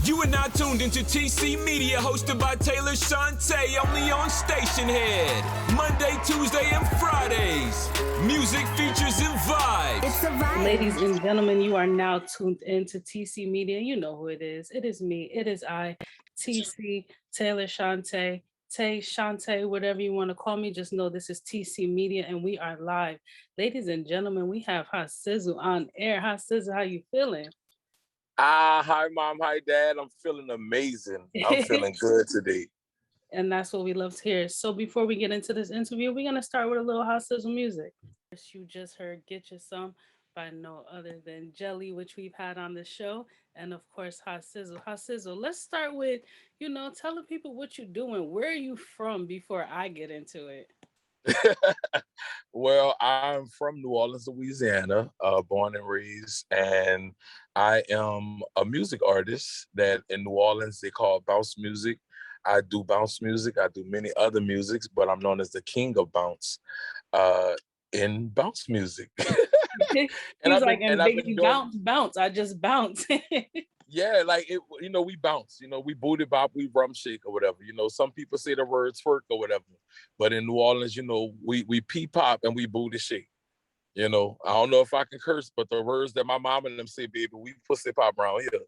You are now tuned into TC Media, hosted by Taylor Chante, only on Station Head. Monday, Tuesday, and Fridays. Music, features, and vibes. It's a vibe. Ladies and gentlemen, you are now tuned into TC Media. You know who it is. It is me. It is I, TC, Taylor Chante, Tay, Chante, whatever you want to call me. Just know this is TC Media and we are live. Ladies and gentlemen, we have Ha-Sizzle on air. Ha-Sizzle, how you feeling? Hi, Mom. Hi, Dad. I'm feeling amazing. I'm feeling good today. And that's what we love to hear. So before we get into this interview, we're going to start with a little Ha-Sizzle music. You just heard Get You Some by no other than Jelly, which we've had on the show. And of course, Ha-Sizzle. Ha-Sizzle, let's start with, tell the people what you're doing. Where are you from before I get into it? Well, I'm from New Orleans, Louisiana, born and raised, and I am a music artist that in New Orleans they call bounce music. I do bounce music. I do many other musics, but I'm known as the king of bounce in bounce music. And I've been doing, bounce. I just bounce. Yeah, like it, we bounce, we booty bop, we rum shake or whatever. Some people say the word twerk or whatever, but in New Orleans, we pee pop and we booty shake. I don't know if I can curse, but the words that my mom and them say, baby, we pussy pop around here.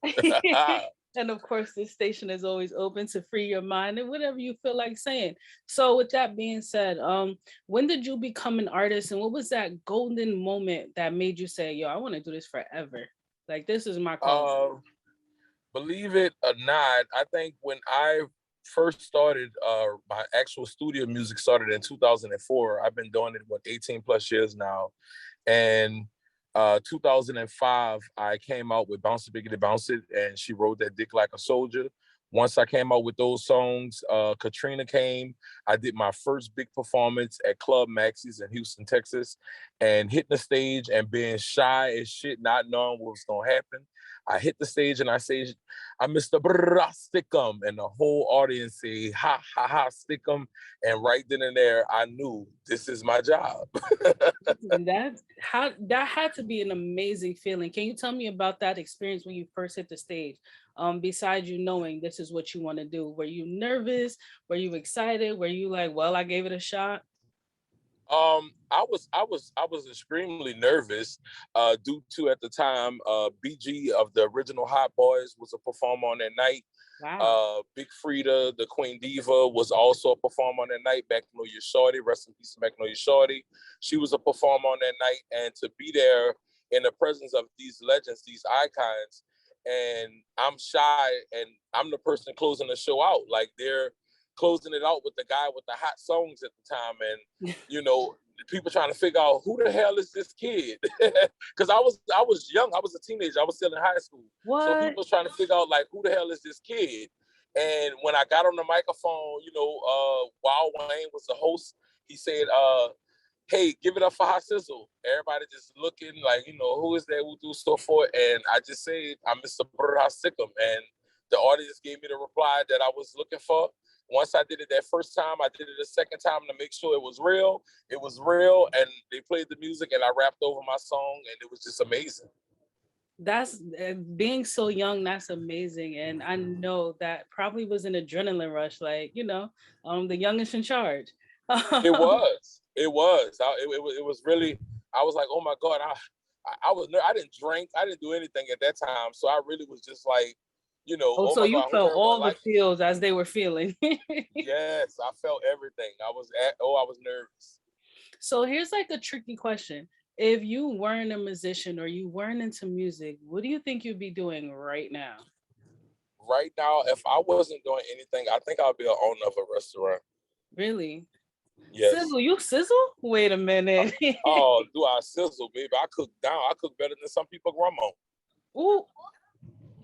And of course, this station is always open to free your mind and whatever you feel like saying. So with that being said, when did you become an artist and what was that golden moment that made you say, yo, I want to do this forever? Like, this is my call. Believe it or not, I think when I first started, my actual studio music started in 2004. I've been doing it, 18 plus years now. And 2005, I came out with Bounce It, Biggity Bounce It, and She Rode That Dick Like a Soldier. Once I came out with those songs, Katrina came. I did my first big performance at Club Maxie's in Houston, Texas, and hitting the stage and being shy as shit, not knowing what was going to happen. I hit the stage and I say, I'm Mr. Brrrah Stickum. And the whole audience say, ha, ha, ha, Stickum. And right then and there, I knew this is my job. That had to be an amazing feeling. Can you tell me about that experience when you first hit the stage? Besides you knowing this is what you want to do, were you nervous? Were you excited? Were you like, well, I gave it a shot? I was extremely nervous due to at the time BG of the original Hot Boys was a performer on that night. Wow. Big Frida, the Queen Diva, was also a performer on that night. Magnolia Shorty, rest in peace, Magnolia Shorty. She was a performer on that night, and to be there in the presence of these legends, these icons, and I'm shy, and I'm the person closing the show out. Like they're closing it out with the guy with the hot songs at the time, and people trying to figure out who the hell is this kid, because I was young, I was a teenager, I was still in high school. What? So people was trying to figure out like who the hell is this kid. And when I got on the microphone, while Wayne was the host, he said, hey, give it up for Ha-Sizzle. Everybody just looking like, who is that, who do so forth. And I just said, I'm Mr. Brrrah Stickum. And the audience gave me the reply that I was looking for. Once I did it that first time, I did it a second time to make sure it was real. It was real, and they played the music, and I rapped over my song, and it was just amazing. That's being so young. That's amazing, and I know that probably was an adrenaline rush. Like the youngest in charge. It was. It was really. I was like, oh my God, I didn't drink, I didn't do anything at that time, so I really was just like. So you felt all the feels as they were feeling. Yes, I felt everything. I was nervous. So here's like a tricky question. If you weren't a musician or you weren't into music, what do you think you'd be doing right now? Right now, if I wasn't doing anything, I think I'd be an owner of a restaurant. Really? Yes. Sizzle, you sizzle? Wait a minute. Oh, do I sizzle, baby? I cook down. I cook better than some people grandma. Ooh.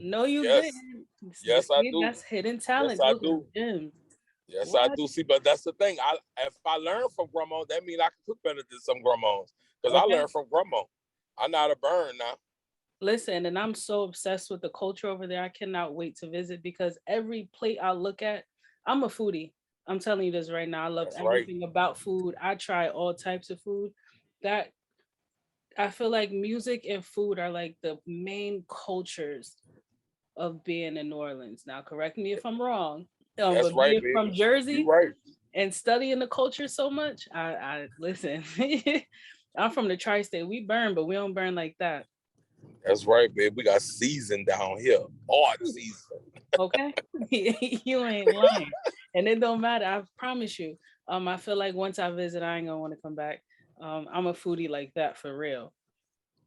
No, you didn't. Yes, I do. That's hidden talent. Yes, I do. Yes, I do. See, but that's the thing. If I learn from grandma, that means I can cook better than some grandmas. Because I learned from grandma. I'm not a burn now. Listen, and I'm so obsessed with the culture over there. I cannot wait to visit because every plate I look at, I'm a foodie. I'm telling you this right now. I love everything about food. I try all types of food. That I feel like music and food are like the main cultures of being in New Orleans? Now, correct me if I'm wrong. That's But right, being baby. from You Jersey right. and studying the culture so much, I listen. I'm from the tri-state. We burn, but we don't burn like that. That's right, baby. We got season down here. Hard season. Okay, you ain't lying, and it don't matter. I promise you. I feel like once I visit, I ain't gonna want to come back. I'm a foodie like that for real.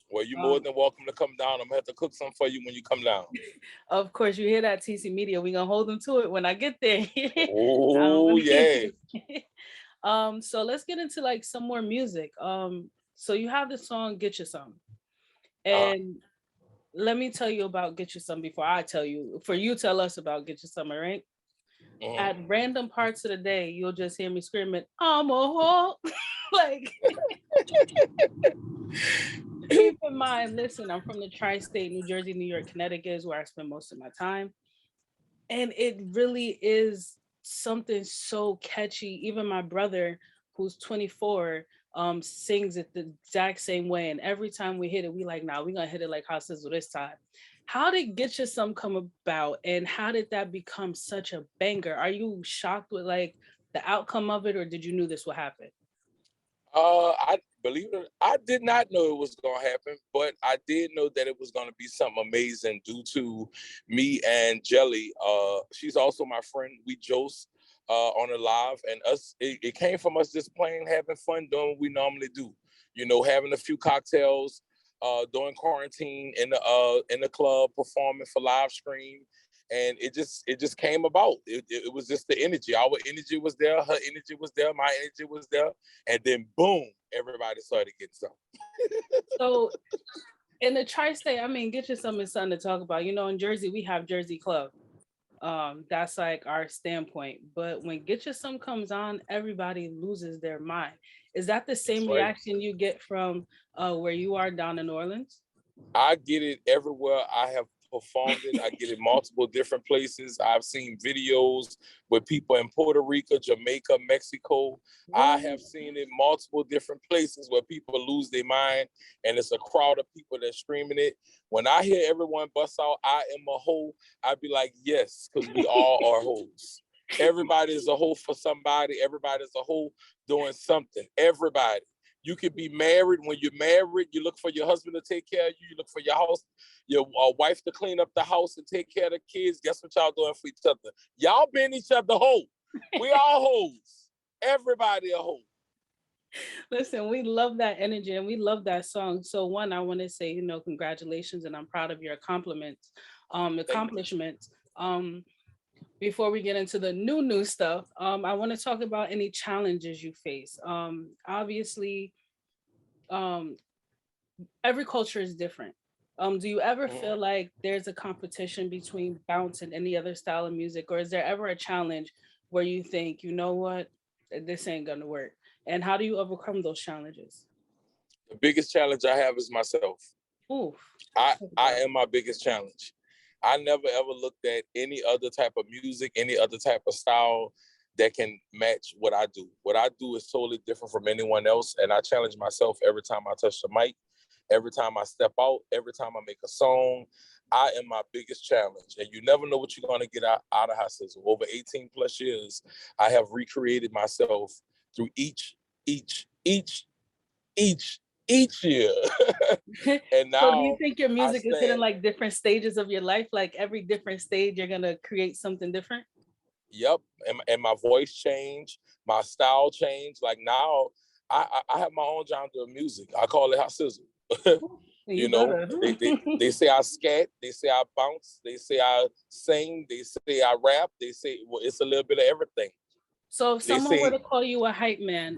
Well, you're more Um, than welcome to come down. I'm gonna have to cook some for you when you come down. of course, you hear that TC Media. We gonna hold them to it when I get there. Oh um, yeah. so let's get into like some more music. So you have the song "Get You Some," Uh, and let me tell you about "Get You Some" before I tell you. For you, tell us about "Get You Some," all right? At mhm. random parts of the day, you'll just hear me screaming, "I'm a whore!" Like, keep in mind, listen, I'm from the tri-state, New Jersey, New York, Connecticut is where I spend most of my time. And it really is something so catchy. Even my brother, who's 24, sings it the exact same way. And every time we hit it, we like, nah, we're gonna hit it like Ha-Sizzle this time. How did Get You Some come about, and how did that become such a banger? Are you shocked with like the outcome of it, or did you knew this would happen? I believe it. I did not know it was gonna happen, but I did know that it was gonna be something amazing due to me and Jelly. She's also my friend. We Jose on a live, and us. It came from us just playing, having fun, doing what we normally do. You know, having a few cocktails, during quarantine in the club, performing for live stream, and it just came about. It was just the energy. Our energy was there. Her energy was there. My energy was there, and then boom, everybody started getting something. So in the tri-state, I mean, Get You Some is something to talk about. You know, in Jersey, we have Jersey Club. That's like our standpoint. But when Get You Some comes on, everybody loses their mind. Is that the That's same right. reaction you get from where you are down in New Orleans? I get it everywhere. I have performed it. I get it multiple different places. I've seen videos with people in Puerto Rico, Jamaica, Mexico. I What? have seen it multiple different places where people lose their mind, and it's a crowd of people that's screaming it. When I hear everyone bust out, "I am a hoe," I'd be like, yes, because we all are hoes. Everybody is a hoe for somebody. Everybody is a hoe doing something. Everybody. You could be married. When you're married, you look for your husband to take care of you. You look for your house, your wife to clean up the house and take care of the kids. Guess what y'all doing for each other? Y'all been each other hoe. We all hoes. Everybody a hoe. Listen, we love that energy and we love that song. So one, I want to say, congratulations, and I'm proud of your Thank you. accomplishments. Um, Before we get into the new stuff, I want to talk about any challenges you face. Obviously, um, every culture is different. Do you ever feel Mhm. like there's a competition between bounce and any other style of music, or is there ever a challenge where you think, you know what, this ain't gonna work? And how do you overcome those challenges? The biggest challenge I have is myself. Oof, I, talk I about it. am my biggest challenge. I never ever looked at any other type of music, any other type of style that can match what I do. What I do is totally different from anyone else, and I challenge myself every time I touch the mic, every time I step out, every time I make a song. I am my biggest challenge, and you never know what you're gonna get out of Ha-Sizzle. Over 18 plus years, I have recreated myself through each, each, each year, and So do you now think your I music is hitting stand. like different stages of your life? Like every different stage, you're gonna create something different? Yep, and my voice changed, my style changed. Like now, I have my own genre of music. I call it Ha-Sizzle. You You know, better. they say I scat, they say I bounce, they say I sing, they say I rap, they say, well, it's a little bit of everything. So if They someone were say, to call you a hype man,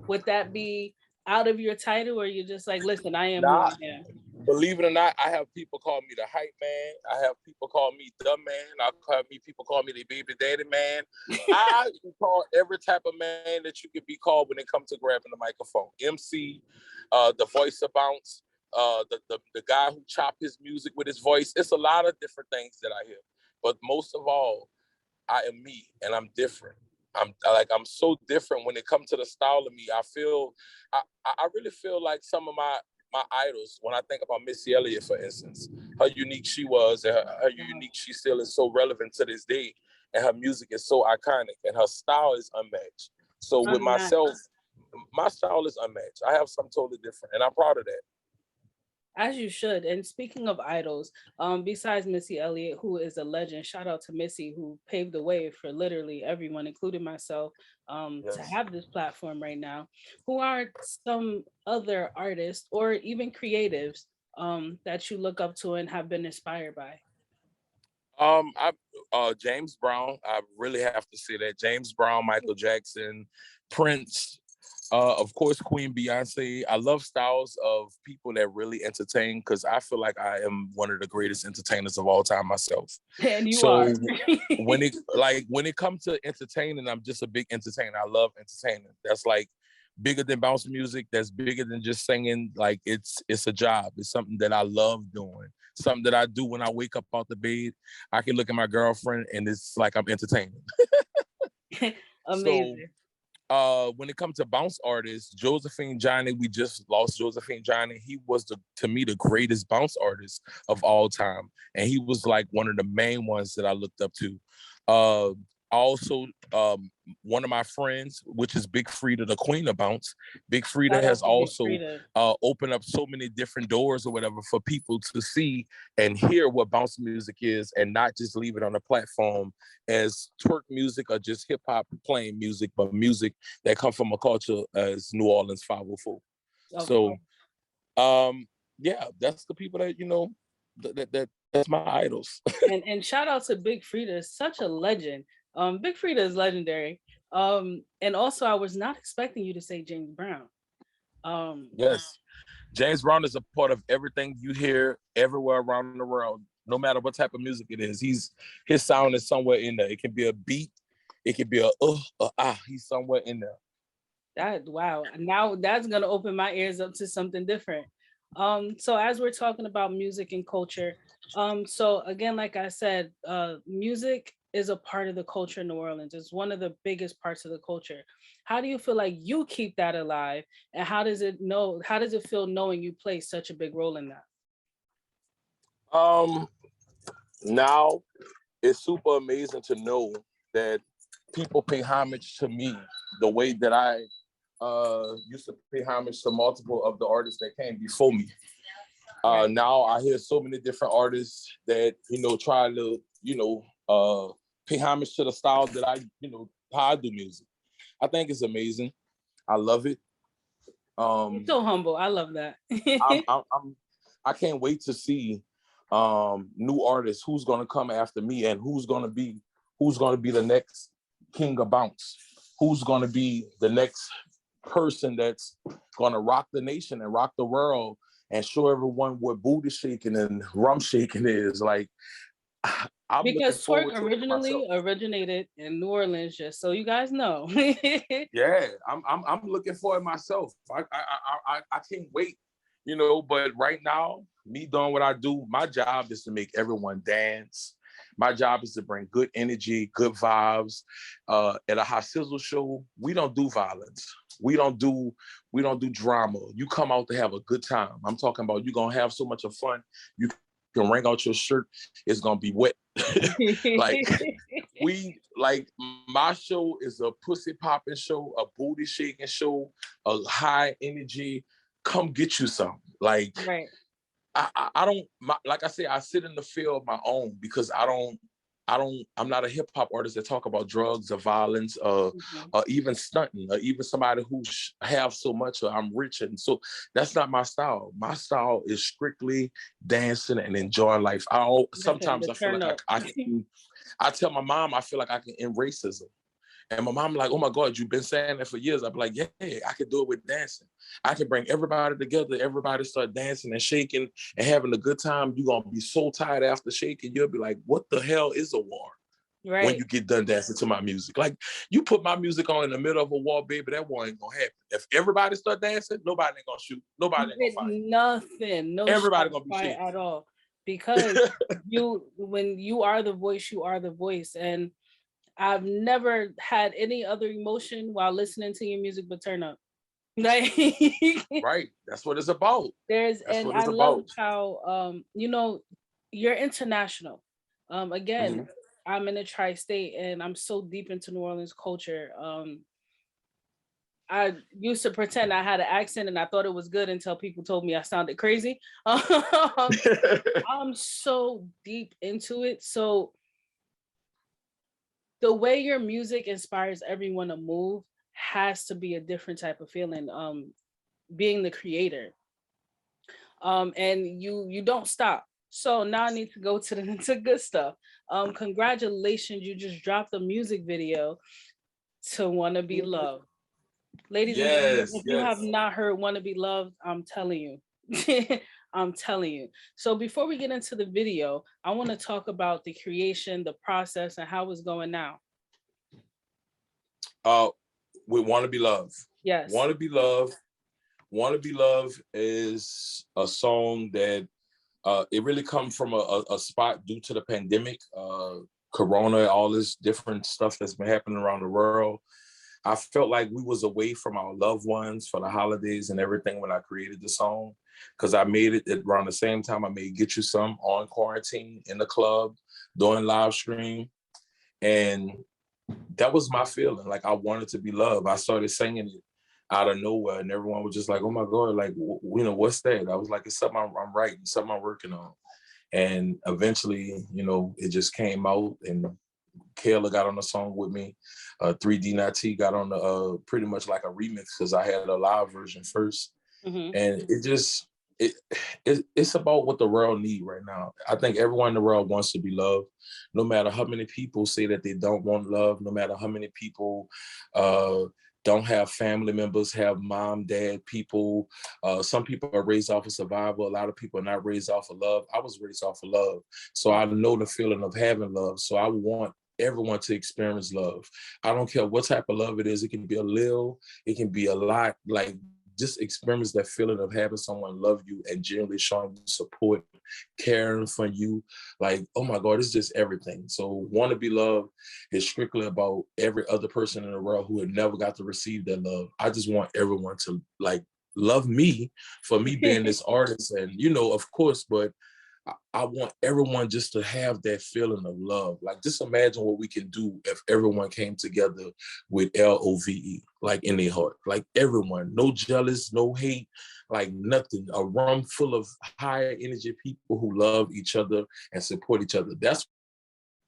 would that be out of your title, or you're just like, listen, I am who nah, I am? believe it or not, I have people call me the hype man. I have people call me the man. People call me the baby daddy man. I can call every type of man that you could be called when it comes to grabbing the microphone. MC, the voice of bounce, the guy who chop his music with his voice. It's a lot of different things that I hear. But most of all, I am me, and I'm different. I'm so different when it comes to the style of me. I really feel like some of my my idols, when I think about Missy Elliott, for instance, how unique she was, and how unique she still is, so relevant to this day, and her music is so iconic, and her style is unmatched. So with myself, my style is unmatched. I have something totally different, and I'm proud of that. As you should. And speaking of idols, besides Missy Elliott, who is a legend, shout out to Missy, who paved the way for literally everyone, including myself, to have this platform right now. Who are some other artists or even creatives that you look up to and have been inspired by? James Brown. I really have to say that James Brown, Michael Jackson, Prince, of course, Queen Beyonce. I love styles of people that really entertain, because I feel like I am one of the greatest entertainers of all time myself. And you are. when it comes to entertaining, I'm just a big entertainer. I love entertaining. That's like bigger than bounce music. That's bigger than just singing. Like it's a job. It's something that I love doing. Something that I do when I wake up out the bed. I can look at my girlfriend and it's like I'm entertaining. Amazing. So, when it comes to bounce artists, Josephine Johnny, we just lost Josephine Johnny. He was, to me, the greatest bounce artist of all time. And he was like one of the main ones that I looked up to. Also, one of my friends, which is Big Frida, the queen of bounce. Big Frida has also opened up so many different doors or whatever for people to see and hear what bounce music is, and not just leave it on a platform as twerk music or just hip hop playing music, but music that come from a culture as New Orleans 504. Okay. So, yeah, that's the people that, that's my idols. and shout out to Big Frida, such a legend. Big Frida is legendary. And also I was not expecting you to say James Brown. Yes. James Brown is a part of everything you hear everywhere around the world, no matter what type of music it is. His sound is somewhere in there. It can be a beat, it can be he's somewhere in there. Wow. Now that's gonna open my ears up to something different. So as we're talking about music and culture, so again, like I said, music is a part of the culture in New Orleans. It's one of the biggest parts of the culture. How do you feel like you keep that alive? And how does it feel knowing you play such a big role in that? Now it's super amazing to know that people pay homage to me the way that I used to pay homage to multiple of the artists that came before me. Now I hear so many different artists that, try to, pay homage to the style that how I do music. I think it's amazing. I love it. You're so humble. I love that. I can't wait to see new artists, who's gonna come after me, and who's gonna be the next king of bounce, who's gonna be the next person that's gonna rock the nation and rock the world and show everyone what booty shaking and rum shaking is. Like, because twerk originally originated in New Orleans, just so you guys know. Yeah, I'm looking for it myself. I can't wait, but right now, me doing what I do, my job is to make everyone dance. My job is to bring good energy, good vibes. At a Ha-Sizzle show, we don't do violence. We don't do drama. You come out to have a good time. I'm talking about you're gonna have so much of fun. You can wring out your shirt, it's gonna be wet. My show is a pussy popping show, a booty shaking show, a high energy. Come get you some. Like, right. I don't, like I say, I sit in the field of my own, because I'm not a hip hop artist that talk about drugs or violence or even stunting, or even somebody who have so much, or I'm rich. And so that's not my style. My style is strictly dancing and enjoying life. Sometimes I feel like I tell my mom, I feel like I can end racism. And my mom like, oh my God, you've been saying that for years. I'm like, yeah, I can do it with dancing. I can bring everybody together. Everybody start dancing and shaking and having a good time. You're going to be so tired after shaking. You'll be like, what the hell is a war? Right. When you get done dancing to my music. Like, you put my music on in the middle of a war, baby, that war ain't going to happen. If everybody start dancing, nobody ain't going to shoot. Nobody ain't going to fight. Nothing. No, everybody going to be shaking at all. Because when you are the voice, you are the voice. And I've never had any other emotion while listening to your music but turn up. Like, Right. That's what it's about. That's what I it's love about. how you're international. Again, Mhm. I'm in a tri-state and I'm so deep into New Orleans culture. I used to pretend I had an accent and I thought it was good until people told me I sounded crazy. I'm so deep into it. So the way your music inspires everyone to move has to be a different type of feeling. Being the creator, and you don't stop. So now I need to go to the to good stuff. Congratulations, you just dropped a music video to "Wanna Be Loved." Ladies and gentlemen, Yes, if you have yes. not heard "Wanna Be Loved," I'm telling you. I'm telling you. So before we get into the video, I want to talk about the creation, the process, and how it's going now. We want to be loved. Yes. Want to be loved. Want to be loved is a song that it really comes from a spot due to the pandemic, Corona, all this different stuff that's been happening around the world. I felt like we was away from our loved ones for the holidays and everything when I created the song, because I made it around the same time I made Get You Some on quarantine in the club, doing live stream. And that was my feeling. Like I wanted to be loved. I started singing it out of nowhere, and everyone was just like, "Oh my god, like what's that?" I was like, "It's something I'm writing, something I'm working on." And eventually, it just came out, and Kayla got on the song with me. 3D Nati got on the pretty much like a remix because I had a live version first, Mm-hmm. and it's about what the world need right now. I think everyone in the world wants to be loved, no matter how many people say that they don't want love, no matter how many people don't have family members, have mom, dad, people. Some people are raised off of survival. A lot of people are not raised off of love. I was raised off of love. So I know the feeling of having love. So I want everyone to experience love. I don't care what type of love it is. It can be a little, it can be a lot. Like, just experience that feeling of having someone love you and genuinely showing you support, caring for you. Like, oh my God, it's just everything. So Want to Be Loved is strictly about every other person in the world who had never got to receive that love. I just want everyone to like love me for me being this artist. And, of course, but I want everyone just to have that feeling of love. Like, just imagine what we can do if everyone came together with LOVE, like in their heart. Like everyone, no jealous, no hate, like nothing. A room full of high energy people who love each other and support each other. That's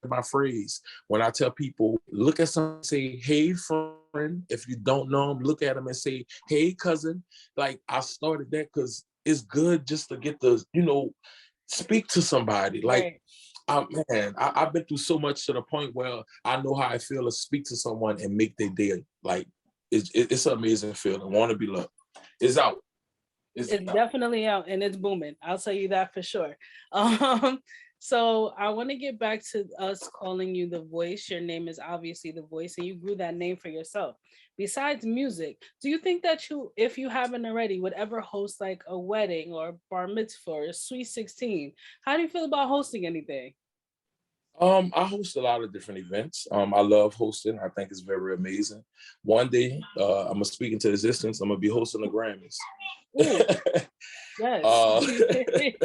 my phrase. When I tell people, look at someone, say, "Hey, friend." If you don't know them, look at them and say, "Hey, cousin." Like, I started that because it's good just to get the, speak to somebody. Like, Right. I've been through so much to the point where I know how I feel to speak to someone and make their day. Like, it's an amazing feeling. Want to be loved. It's out. It's It's out. definitely out and it's booming. I'll tell you that for sure. Um, so I want to get back to us calling you the voice. Your name is obviously the voice, and you grew that name for yourself. Besides music, do you think that you, if you haven't already, would ever host like a wedding or bar mitzvah or a sweet 16? How do you feel about hosting anything? I host a lot of different events. I love hosting. I think it's very amazing. One day, I'm gonna speak into existence. I'm gonna be hosting the Grammys. Ooh, yes. uh,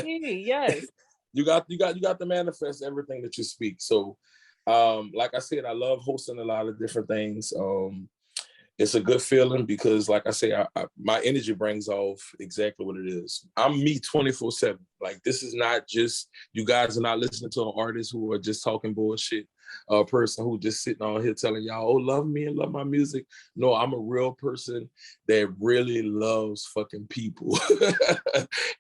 Yes. you got to manifest everything that you speak. So, like I said, I love hosting a lot of different things. It's a good feeling because, like I say, my energy brings off exactly what it is. I'm me 24/7. Like, this is not just, you guys are not listening to an artist who are just talking bullshit, a person who just sitting on here telling y'all, "Oh, love me and love my music." No, I'm a real person that really loves fucking people.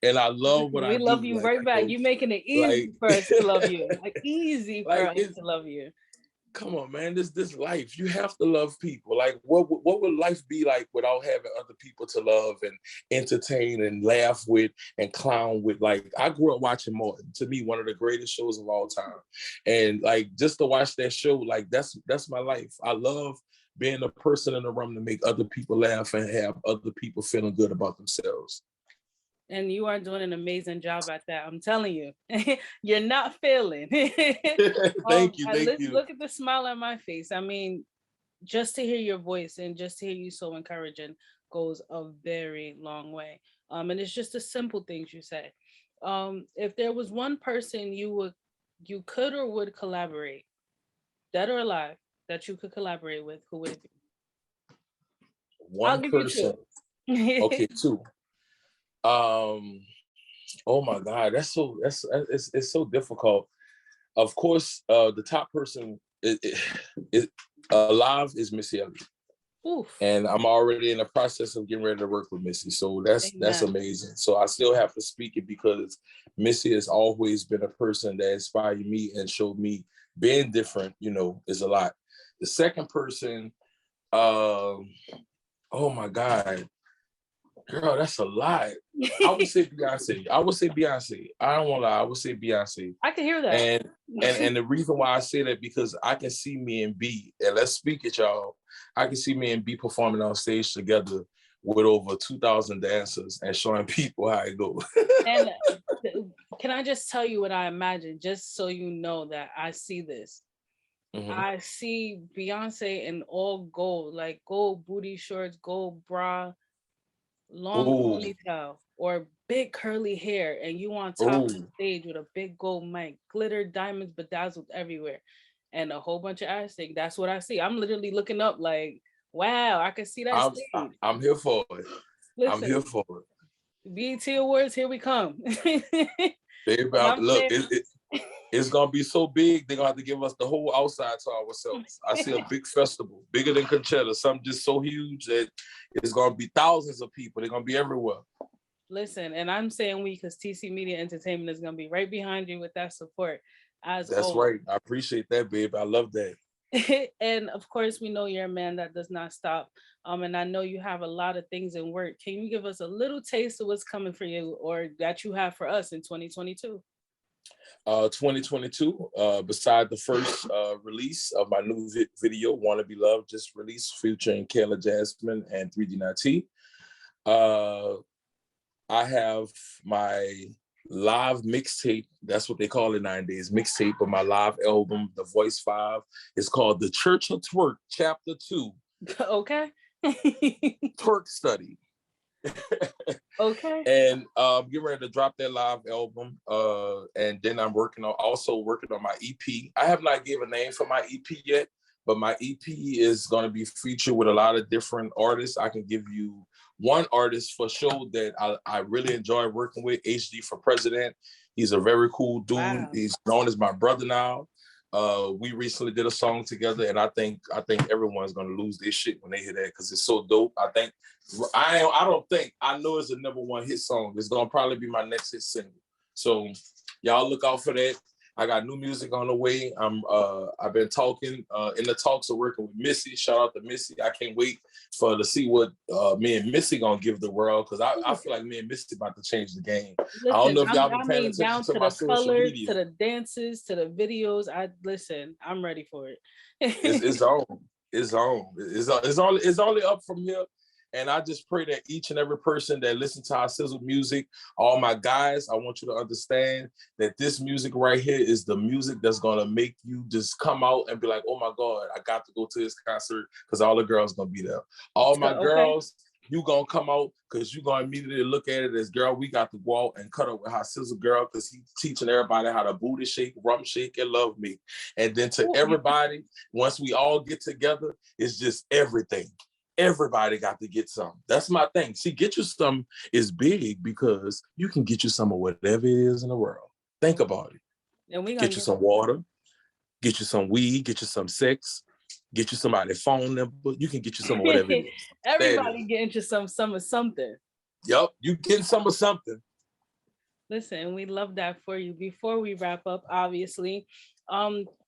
And I love what I We love do. you Like, right back. You making it like, easy for us to love you. Like easy for like us it's, to love you. come on, man. This life, you have to love people. Like, what would life be like without having other people to love and entertain and laugh with and clown with? Like, I grew up watching Martin. To me, one of the greatest shows of all time. And like, just to watch that show, like, that's my life. I love being a person in the room to make other people laugh and have other people feeling good about themselves. And you are doing an amazing job at that. I'm telling you, you're not failing. Thank you, And thank let's you. look at the smile on my face. I mean, just to hear your voice and just to hear you so encouraging, goes a very long way. And it's just the simple things you say. If there was one person you could or would collaborate, dead or alive, that you could collaborate with, who would it be? I'll One give you person. two. Okay, two. Um, oh my God, it's so difficult. Of course, the top person alive is Missy Elliott. Oof. And I'm already in the process of getting ready to work with Missy. So that's Amen. amazing. So I still have to speak it because Missy has always been a person that inspired me and showed me being different, is a lot. The second person, oh my God, girl, that's a lot. I would say Beyonce. I don't want to lie. I would say Beyonce. I can hear that. And the reason why I say that, because I can see me and B, and let's speak it, y'all. I can see me and B performing on stage together with over 2,000 dancers and showing people how it goes. And can I just tell you what I imagine, just so you know that I see this. Mm-hmm. I see Beyonce in all gold, like gold booty shorts, gold bra, long Ooh. ponytail, or big curly hair, and you on top of the stage with a big gold mic, glitter, diamonds bedazzled everywhere, and a whole bunch of ass thing. That's what I see. I'm literally looking up like, wow, I can see that stage. I'm here for it. Listen, I'm here for it. BET Awards, here we come. Baby, look, it's gonna be so big, they're gonna have to give us the whole outside to ourselves. I see a big festival, bigger than Coachella, something just so huge that it's gonna be thousands of people. They're gonna be everywhere. Listen, and I'm saying we because TC Media Entertainment is gonna be right behind you with that support. That's right. I appreciate that, babe. I love that. And of course, we know you're a man that does not stop. And I know you have a lot of things in work. Can you give us a little taste of what's coming for you, or that you have for us in 2022? 2022, beside the first release of my new video, Wanna Be Loved, just released, featuring Kayla Jasmine and 3D9T. I have my live mixtape. That's what they call it nowadays, mixtape of my live album, The Voice 5. It's called The Church of Twerk, Chapter 2. Okay. Twerk Study. Okay. And getting ready to drop that live album. And then I'm also working on my EP. I have not given a name for my EP yet, but my EP is going to be featured with a lot of different artists. I can give you one artist for sure that I really enjoy working with, HD for President. He's a very cool dude. Wow. He's known as my brother now. We recently did a song together, and I think everyone's gonna lose their shit when they hear that, because it's so dope. I know it's a #1 hit song. It's gonna probably be my next hit single. So y'all look out for that. I got new music on the way. I've been talking in the talks of working with Missy. Shout out to Missy. I can't wait to see what me and Missy gonna give the world, because I feel like me and Missy about to change the game. Listen, I don't know if y'all been paying attention down to my social colors, media, to the dances, to the videos. I'm ready for it. It's on. It's on. It's only up from here. And I just pray that each and every person that listens to Ha-Sizzle music, all my guys, I want you to understand that this music right here is the music that's going to make you just come out and be like, oh my God, I got to go to this concert, because all the girls going to be there. All my girls, you going to come out because you going to immediately look at it as, girl, we got to go out and cut up with Ha-Sizzle girl, because he's teaching everybody how to booty shake, rump shake, and love me. And then to everybody, once we all get together, it's just everything. Everybody got to get some. That's my thing. See, Get You Some is big because you can get you some of whatever it is in the world. Think about it. And get you some water, get you some weed, get you some sex, get you somebody's phone number. You can get you some of whatever it is. Everybody getting you some of something. Yep, you getting some of something. Listen, we love that for you. Before we wrap up, obviously,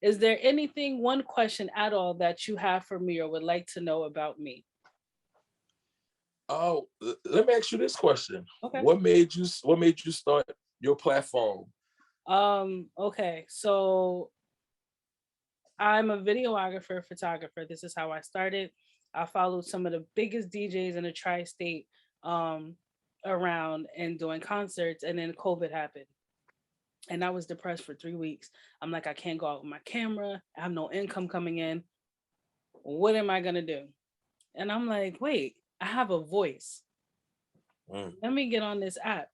is there one question at all that you have for me or would like to know about me? Oh, let me ask you this question. Okay. What made you start your platform? Okay, so I'm a videographer, photographer. This is how I started. I followed some of the biggest DJs in the tri-state around and doing concerts, and then COVID happened. And I was depressed for 3 weeks. I'm like, I can't go out with my camera. I have no income coming in. What am I gonna do? And I'm like, wait, I have a voice. Mm. Let me get on this app.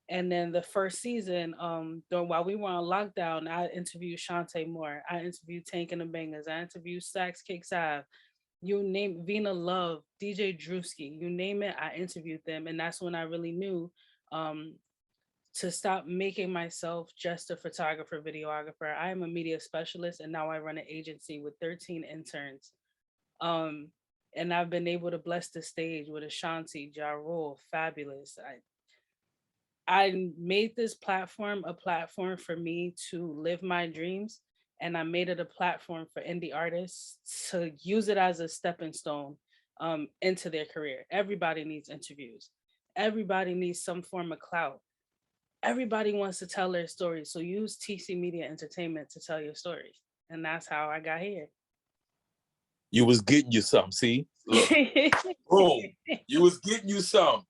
And then the first season, while we were on lockdown, I interviewed Chante more. I interviewed Tank and the Bangers. I interviewed Sax Kicks Ave. You name Vina Love, DJ Drewski, you name it, I interviewed them. And that's when I really knew um, to stop making myself just a photographer, videographer. I am a media specialist, and now I run an agency with 13 interns. Um, and I've been able to bless the stage with Ashanti, Ja Rule, Fabulous. I made this platform a platform for me to live my dreams, and I made it a platform for indie artists to use it as a stepping stone into their career. Everybody needs interviews. Everybody needs some form of clout. Everybody wants to tell their story. So use TC Media Entertainment to tell your stories. And that's how I got here. You was getting you something, see? Look, boom. You was getting you something.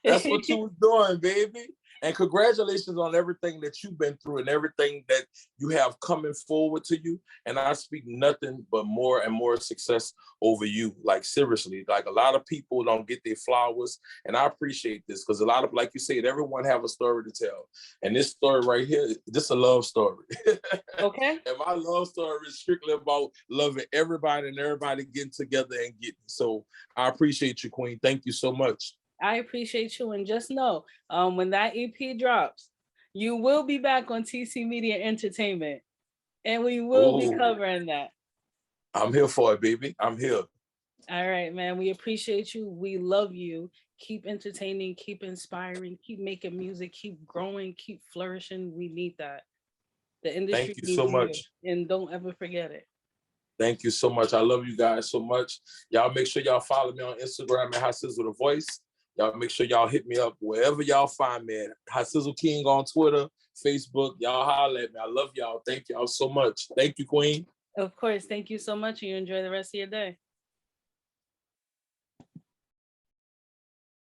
That's what you was doing, baby. And congratulations on everything that you've been through and everything that you have coming forward to you. And I speak nothing but more and more success over you. Like, seriously, like, a lot of people don't get their flowers. And I appreciate this because a lot of, like you said, everyone have a story to tell. And this story right here, this is a love story. Okay. And my love story is strictly about loving everybody and everybody getting together and getting. So I appreciate you, Queen. Thank you so much. I appreciate you. And just know, when that EP drops, you will be back on TC Media Entertainment. And we will be covering that. I'm here for it, baby. I'm here. All right, man. We appreciate you. We love you. Keep entertaining, keep inspiring, keep making music, keep growing, keep flourishing. We need that. The industry Thank you needs so much. you, and don't ever forget it. Thank you so much. I love you guys so much. Y'all make sure y'all follow me on Instagram at Ha-Sizzle the Voice. Y'all make sure y'all hit me up wherever y'all find me. Ha-Sizzle King on Twitter, Facebook. Y'all holler at me. I love y'all. Thank y'all so much. Thank you, Queen. Of course. Thank you so much. You enjoy the rest of your day.